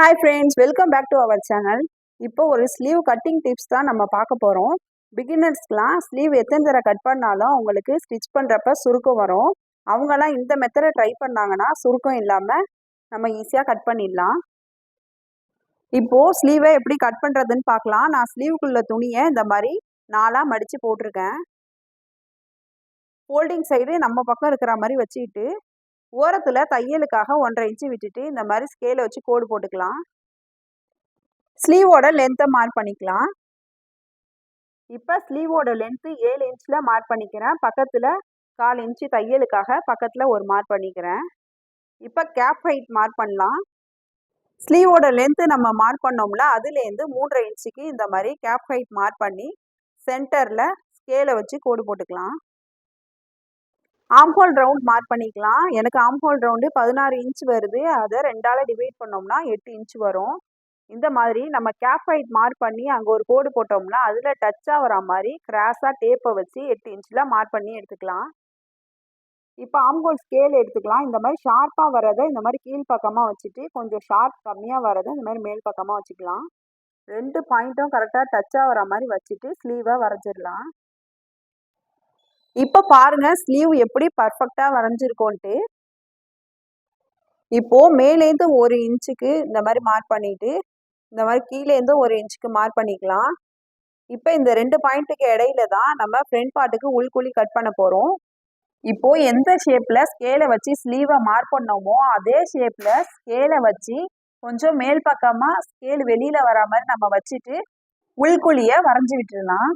Hi friends, welcome back to our channel. இப்போ ஒரு sleeve cutting tips தான் நம்ம பார்க்க போகிறோம். பிகினர்ஸ்க்குலாம் ஸ்லீவ் எத்தனை தடவை கட் பண்ணாலும் அவங்களுக்கு ஸ்டிச் பண்ணுறப்ப சுருக்கம் வரும். அவங்களாம் இந்த மெத்தடை ட்ரை பண்ணாங்கன்னா சுருக்கம் இல்லாமல் நம்ம ஈஸியாக கட் பண்ணிடலாம். இப்போது ஸ்லீவை எப்படி கட் பண்ணுறதுன்னு பார்க்கலாம். நான் ஸ்லீவுக்குள்ள துணியை இந்த மாதிரி 4ஆக மடித்து போட்டிருக்கேன். ஃபோல்டிங் சைடு நம்ம பக்கம் இருக்கிற மாதிரி வச்சுக்கிட்டு ஓரத்தில் தையலுக்காக 1.5 இன்ச்சு விட்டுட்டு இந்த மாதிரி ஸ்கேலை வச்சு கோடு போட்டுக்கலாம். ஸ்லீவோட லென்த்தை மார்க் பண்ணிக்கலாம். இப்போ ஸ்லீவோட லென்த்து 7 இன்ச்சில் மார்க் பண்ணிக்கிறேன். பக்கத்தில் 1/4 இன்ச்சு தையலுக்காக பக்கத்தில் ஒரு மார்க் பண்ணிக்கிறேன். இப்போ கேப் ஹைட் மார்க் பண்ணலாம். ஸ்லீவோட லென்த்து நம்ம மார்க் பண்ணோம்ல, அதுலேருந்து 3.5 இன்ச்சுக்கு இந்த மாதிரி கேப் ஹைட் மார்க் பண்ணி சென்டரில் ஸ்கேலை வச்சு கோடு போட்டுக்கலாம். ஆம்ஹோல் ரவுண்ட் மார்க் பண்ணிக்கலாம். எனக்கு ஆம்ஹோல் ரவுண்டு 16 இன்ச் வருது. அதை 2ஆல் டிவைட் பண்ணோம்னா 8 இன்ச் வரும். இந்த மாதிரி நம்ம கேப் ஹைட் மார்க் பண்ணி அங்கே ஒரு கோடு போட்டோம்னா அதில் டச் ஆகிற மாதிரி கிராஸாக டேப்பை வச்சு 8 இன்ச்சில் மார்க் பண்ணி எடுத்துக்கலாம். இப்போ ஆம்ஹோல் ஸ்கேல் எடுத்துக்கலாம். இந்த மாதிரி ஷார்ப்பாக வரதை இந்த மாதிரி கீழ்ப்பக்கமாக வச்சுட்டு கொஞ்சம் ஷார்ப் கம்மியாக வரதை இந்த மாதிரி மேல் பக்கமாக வச்சுக்கலாம். 2 பாயிண்ட்டும் கரெக்டாக டச் ஆகிற மாதிரி வச்சுட்டு ஸ்லீவை வரைஞ்சிடலாம். இப்போ பாருங்க ஸ்லீவ் எப்படி பர்ஃபெக்டா வரைஞ்சிருக்கோன்ட்டு. இப்போ மேலேருந்து 1 இன்ச்சுக்கு இந்த மாதிரி மார்க் பண்ணிட்டு இந்த மாதிரி கீழேருந்து 1 இன்ச்சுக்கு மார்க் பண்ணிக்கலாம். இப்போ இந்த 2 பாயிண்ட்டுக்கு இடையில தான் நம்ம ஃப்ரண்ட் பார்ட்டுக்கு உள்குழி கட் பண்ண போறோம். இப்போ எந்த ஷேப்ல ஸ்கேலை வச்சு ஸ்லீவை மார்க் பண்ணோமோ அதே ஷேப்ல ஸ்கேலை வச்சு கொஞ்சம் மேல் பக்கமா ஸ்கேல் வெளியில வர மாதிரி நம்ம வச்சுட்டு உள்குழியை வரைஞ்சி விட்டுடலாம்.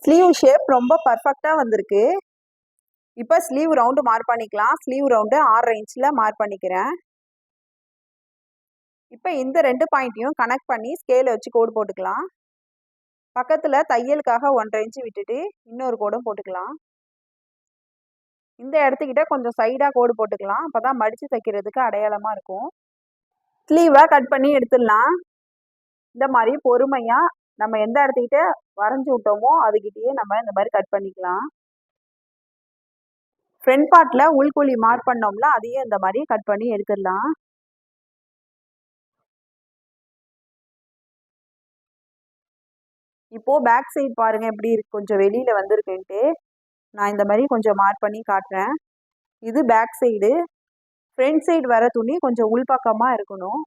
ஸ்லீவ் ஷேப் ரொம்ப பர்ஃபெக்டாக வந்திருக்கு. இப்போ ஸ்லீவ் ரவுண்டு மார்க் பண்ணிக்கலாம். ஸ்லீவ் ரவுண்டு 6.5 இன்ச்சில் மார்க் பண்ணிக்கிறேன். இப்போ இந்த 2 பாயிண்ட்டையும் கனெக்ட் பண்ணி ஸ்கேலை வச்சு கோடு போட்டுக்கலாம். பக்கத்தில் தையலுக்காக 1.5 இன்ச்சு விட்டுட்டு இன்னொரு கோடும் போட்டுக்கலாம். இந்த இடத்துக்கிட்ட கொஞ்சம் சைடாக கோடு போட்டுக்கலாம். அப்போ தான் மடித்து தைக்கிறதுக்கு அடையாளமாக இருக்கும். ஸ்லீவை கட் பண்ணி எடுத்துடலாம். இந்த மாதிரி பொறுமையாக நம்ம எந்த இடத்துக்கிட்ட வரைஞ்சி விட்டோமோ அதுக்கிட்டேயே நம்ம இந்த மாதிரி கட் பண்ணிக்கலாம். ஃப்ரண்ட் பார்ட்டில் உள்குழி மார்க் பண்ணோம்ல அதையே இந்த மாதிரி கட் பண்ணி எடுத்துடலாம். இப்போது பேக் சைடு பாருங்கள் எப்படி இருக்கு, கொஞ்சம் வெளியில் வந்திருக்குன்ட்டு. நான் இந்த மாதிரி கொஞ்சம் மார்க் பண்ணி காட்டுறேன். இது பேக் சைடு. ஃப்ரண்ட் சைடு வர துணி கொஞ்சம் உள்பக்கமாக இருக்கணும்.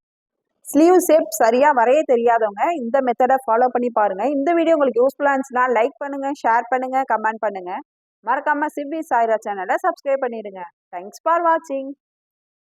ஸ்லீவ் ஷேப் சரியாக வரைய தெரியாதவங்க இந்த மெத்தடை ஃபாலோ பண்ணி பாருங்கள். இந்த வீடியோ உங்களுக்கு யூஸ்ஃபுல்லாக இருந்துச்சுன்னா லைக் பண்ணுங்கள், ஷேர் பண்ணுங்கள், கமெண்ட் பண்ணுங்கள். மறக்காமல் சிவ்வி சாய்ரா சேனலை சப்ஸ்கிரைப் பண்ணிடுங்க. தேங்க்ஸ் ஃபார் வாட்சிங்.